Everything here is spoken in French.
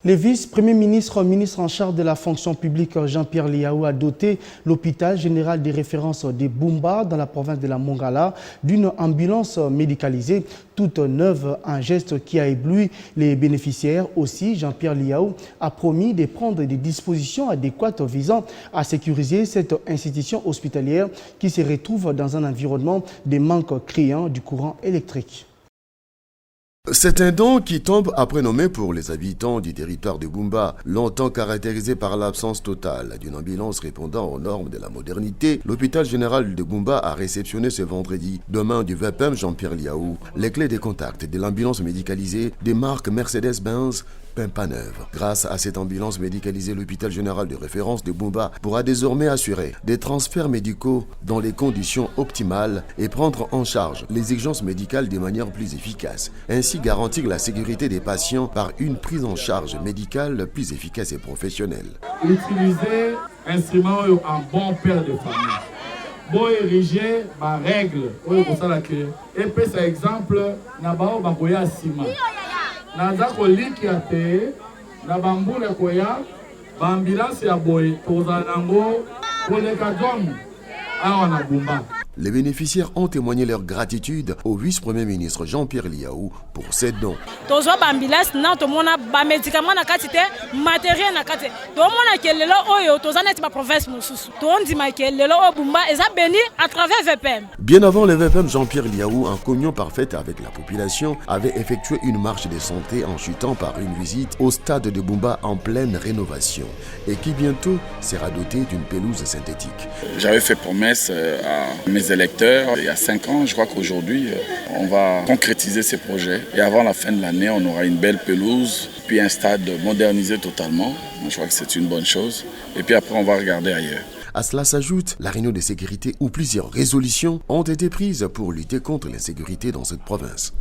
Le vice-premier ministre en charge de la fonction publique Jean-Pierre Liaou a doté l'hôpital général de référence de Bumba dans la province de la Mongala d'une ambulance médicalisée toute neuve, un geste qui a ébloui les bénéficiaires. Aussi, Jean-Pierre Liaou a promis de prendre des dispositions adéquates visant à sécuriser cette institution hospitalière qui se retrouve dans un environnement de manque criant du courant électrique. C'est un don qui tombe à prénommer pour les habitants du territoire de Bumba, longtemps caractérisé par l'absence totale d'une ambulance répondant aux normes de la modernité. L'hôpital général de Bumba a réceptionné ce vendredi, de main du VPM Jean-Pierre Liaou, les clés de contact de l'ambulance médicalisée des marques Mercedes-Benz Pimpaneuve. Grâce à cette ambulance médicalisée, l'hôpital général de référence de Bumba pourra désormais assurer des transferts médicaux dans les conditions optimales et prendre en charge les exigences médicales de manière plus efficace. Ainsi garantir la sécurité des patients par une prise en charge médicale plus efficace et professionnelle. Utiliser instrument en bon père de famille. Bon ériger ma règle. Et puis c'est exemple na bao bakoya sima. Naza kolikia te na bambule koya bambulance ya boy tozanango koleka dom awana Bumba. Les bénéficiaires ont témoigné leur gratitude au vice-premier ministre Jean-Pierre Liaou pour ces dons. Bien avant le VPM, Jean-Pierre Liaou, en communion parfaite avec la population, avait effectué une marche de santé en chutant par une visite au stade de Bumba en pleine rénovation et qui bientôt sera doté d'une pelouse synthétique. J'avais fait promesse à mes électeurs il y a 5 ans. Je crois qu'aujourd'hui, on va concrétiser ces projets. Et avant la fin de l'année, on aura une belle pelouse, puis un stade modernisé totalement. Je crois que c'est une bonne chose. Et puis après, on va regarder ailleurs. À cela s'ajoute la réunion de sécurité où plusieurs résolutions ont été prises pour lutter contre l'insécurité dans cette province.